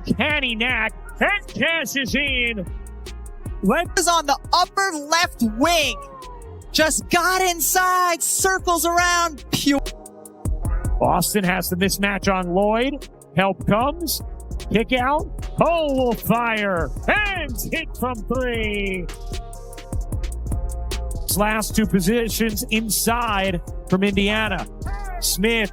uncanny knack and cashes in. Is on the upper left wing. Just got inside, circles around, pure. Boston has the mismatch on Lloyd. Help comes. Kick out. Hull will fire. And hit from three. Last two positions inside from Indiana. Smith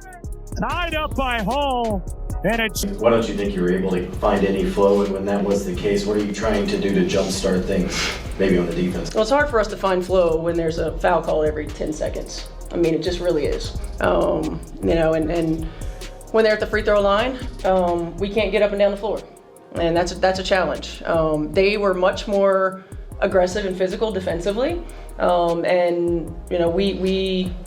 tied up by Hull. Why don't you think you were able to find any flow, and when that was the case, what are you trying to do to jumpstart things, maybe on the defense? Well, it's hard for us to find flow when there's a foul call every 10 seconds. I mean, it just really is. And when they're at the free throw line, we can't get up and down the floor. And that's a challenge. They were much more aggressive and physical defensively. We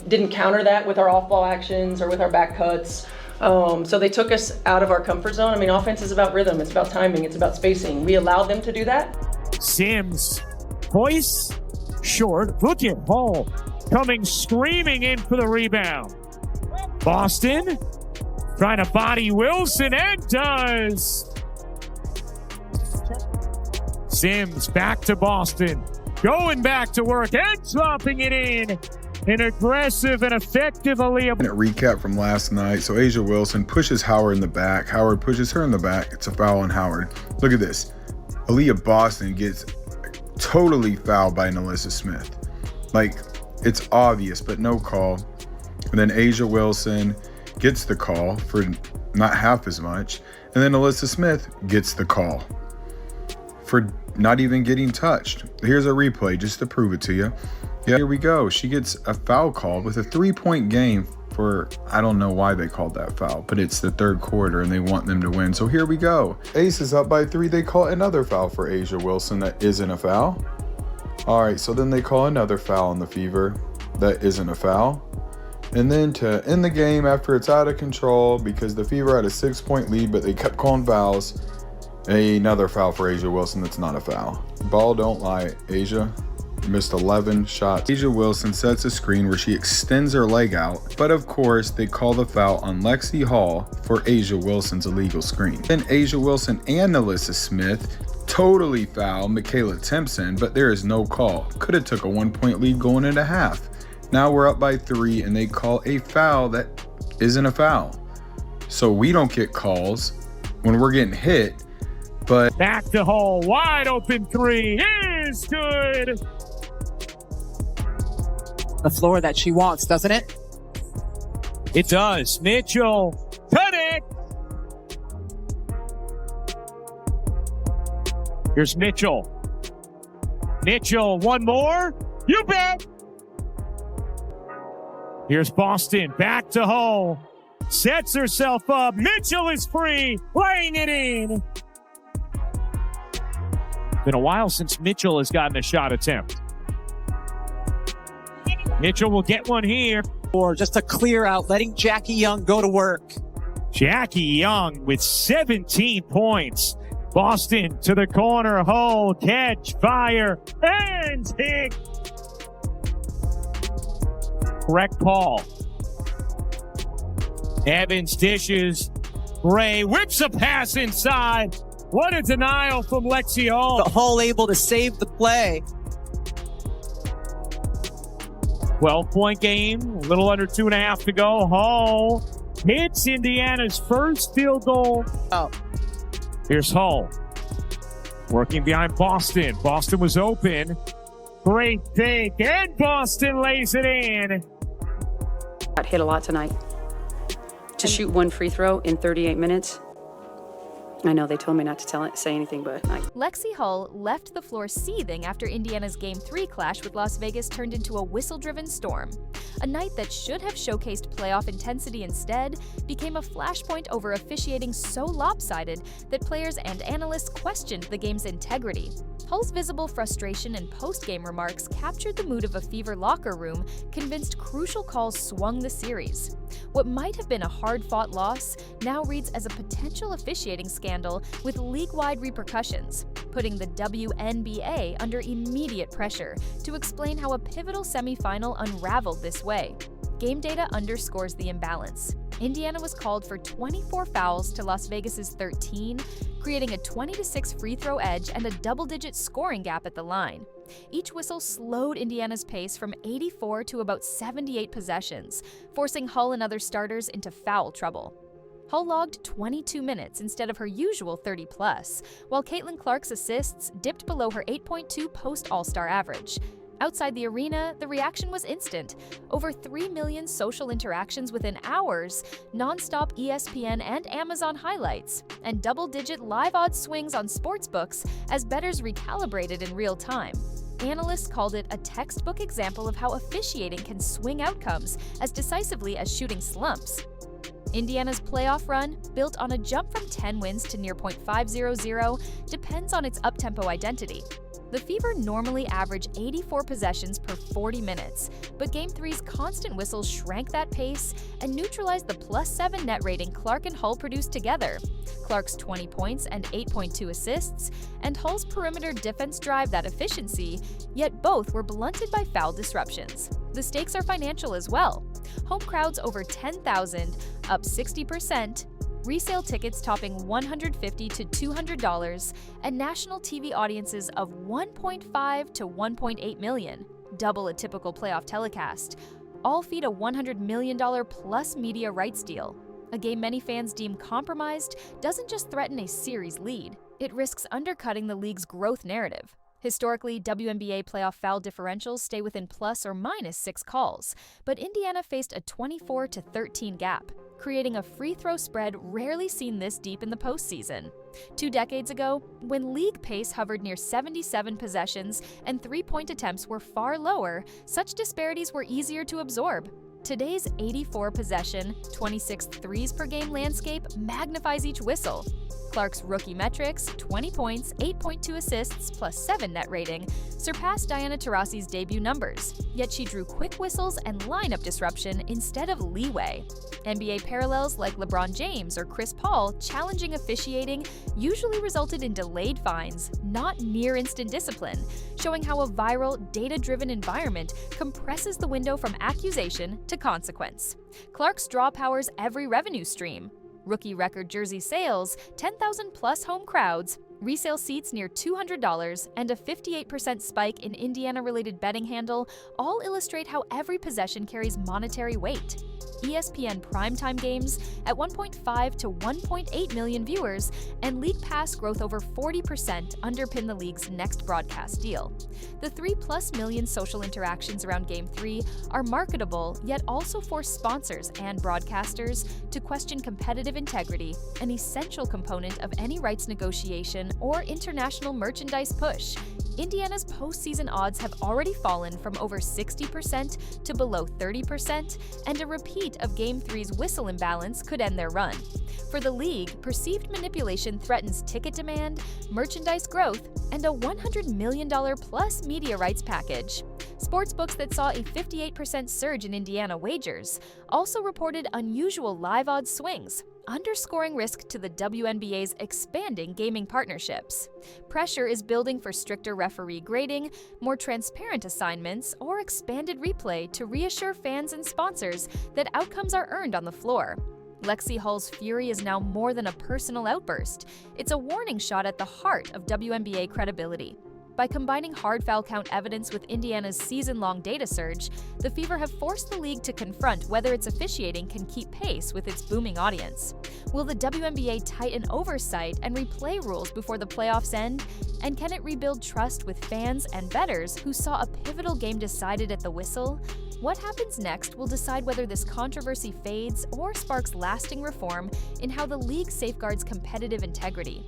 didn't counter that with our off-ball actions or with our back cuts. So they took us out of our comfort zone. I mean, offense is about rhythm, it's about timing, it's about spacing. We allowed them to do that. Sims, hoist, short, look at Hull coming screaming in for the rebound. Boston trying to body Wilson, and does. Sims back to Boston, going back to work and dropping it in. An aggressive and effective Aaliyah. A recap from last night. So Asia Wilson pushes Howard in the back. Howard pushes her in the back. It's a foul on Howard. Look at this. Aaliyah Boston gets totally fouled by Alyssa Smith. Like, it's obvious, but no call. And then Asia Wilson gets the call for not half as much. And then Alyssa Smith gets the call for not even getting touched. Here's a replay just to prove it to you. Yeah, here we go. She gets a foul called with a 3-point game for, I don't know why they called that foul, but it's the third quarter and they want them to win. So here we go. Ace is up by 3. They call another foul for Asia Wilson that isn't a foul. All right, so then they call another foul on the Fever that isn't a foul. And then to end the game after it's out of control because the Fever had a 6-point lead, but they kept calling fouls, another foul for Asia Wilson that's not a foul. Ball don't lie, Asia. Missed 11 shots. Asia Wilson sets a screen where she extends her leg out, but of course they call the foul on Lexie Hull for Asia Wilson's illegal screen. Then Asia Wilson and Alyssa Smith totally foul Michaela Timpson, but there is no call. Could have took a 1-point lead going into half. Now we're up by 3 and they call a foul that isn't a foul. So we don't get calls when we're getting hit, but back to Hull, wide open 3 is good. The floor that she wants, doesn't it? It does. Mitchell, cut it. Here's Mitchell. Mitchell, one more. You bet. Here's Boston, back to Hull. Sets herself up. Mitchell is free, laying it in. Been a while since Mitchell has gotten a shot attempt. Mitchell will get one here. Or just a clear out, letting Jackie Young go to work. Jackie Young with 17 points. Boston to the corner. Hull, catch, fire, and hit. Correct call. Evans dishes. Ray whips a pass inside. What a denial from Lexie Hull. The Hull able to save the play. 12-point game, a little under 2.5 to go. Hull hits Indiana's first field goal. Oh. Here's Hull working behind Boston. Boston was open. Great take, and Boston lays it in. Got hit a lot tonight. To shoot one free throw in 38 minutes. I know they told me not to say anything, but Lexie Hull left the floor seething after Indiana's Game 3 clash with Las Vegas turned into a whistle-driven storm. A night that should have showcased playoff intensity instead became a flashpoint over officiating so lopsided that players and analysts questioned the game's integrity. Hull's visible frustration and post-game remarks captured the mood of a Fever locker room, convinced crucial calls swung the series. What might have been a hard-fought loss now reads as a potential officiating scandal with league-wide repercussions, putting the WNBA under immediate pressure to explain how a pivotal semifinal unraveled this way. game data underscores the imbalance. Indiana was called for 24 fouls to Las Vegas's 13, creating a 20-6 free throw edge and a double-digit scoring gap at the line. Each whistle slowed Indiana's pace from 84 to about 78 possessions, forcing Hull and other starters into foul trouble. Hull logged 22 minutes instead of her usual 30+, while Caitlin Clark's assists dipped below her 8.2 post-All-Star average. Outside the arena, the reaction was instant. Over 3 million social interactions within hours, non-stop ESPN and Amazon highlights, and double-digit live odds swings on sportsbooks as bettors recalibrated in real time. Analysts called it a textbook example of how officiating can swing outcomes as decisively as shooting slumps. Indiana's playoff run, built on a jump from 10 wins to near .500, depends on its up-tempo identity. The Fever normally average 84 possessions per 40 minutes, but Game 3's constant whistles shrank that pace and neutralized the +7 net rating Clark and Hull produced together. Clark's 20 points and 8.2 assists, and Hull's perimeter defense drive that efficiency, yet both were blunted by foul disruptions. The stakes are financial as well. Home crowds over 10,000, up 60%, resale tickets topping $150 to $200, and national TV audiences of 1.5 to 1.8 million, double a typical playoff telecast. All feed a $100 million plus media rights deal. A game many fans deem compromised doesn't just threaten a series lead, it risks undercutting the league's growth narrative. Historically, WNBA playoff foul differentials stay within plus or minus 6 calls, but Indiana faced a 24 to 13 gap, creating a free throw spread rarely seen this deep in the postseason. 2 decades ago, when league pace hovered near 77 possessions and three-point attempts were far lower, such disparities were easier to absorb. Today's 84 possession, 26 threes per game landscape magnifies each whistle. Clark's rookie metrics, 20 points, 8.2 assists, +7 net rating, surpassed Diana Taurasi's debut numbers, yet she drew quick whistles and lineup disruption instead of leeway. NBA parallels like LeBron James or Chris Paul challenging officiating usually resulted in delayed fines, not near-instant discipline, showing how a viral, data-driven environment compresses the window from accusation to consequence. Clark's draw powers every revenue stream. Rookie record jersey sales, 10,000 plus home crowds, resale seats near $200, and a 58% spike in Indiana-related betting handle all illustrate how every possession carries monetary weight. ESPN primetime games at 1.5 to 1.8 million viewers and League Pass growth over 40% underpin the league's next broadcast deal. The 3+ million social interactions around Game 3 are marketable, yet also force sponsors and broadcasters to question competitive integrity, an essential component of any rights negotiation or international merchandise push. Indiana's postseason odds have already fallen from over 60% to below 30%, and a repeat of Game 3's whistle imbalance could end their run. For the league, perceived manipulation threatens ticket demand, merchandise growth, and a $100 million plus media rights package. Sportsbooks that saw a 58% surge in Indiana wagers also reported unusual live odds swings, underscoring risk to the WNBA's expanding gaming partnerships. Pressure is building for stricter referee grading, more transparent assignments, or expanded replay to reassure fans and sponsors that outcomes are earned on the floor. Lexie Hull's fury is now more than a personal outburst. It's a warning shot at the heart of WNBA credibility. By combining hard foul count evidence with Indiana's season-long data surge, the Fever have forced the league to confront whether its officiating can keep pace with its booming audience. Will the WNBA tighten oversight and replay rules before the playoffs end? And can it rebuild trust with fans and bettors who saw a pivotal game decided at the whistle? What happens next will decide whether this controversy fades or sparks lasting reform in how the league safeguards competitive integrity.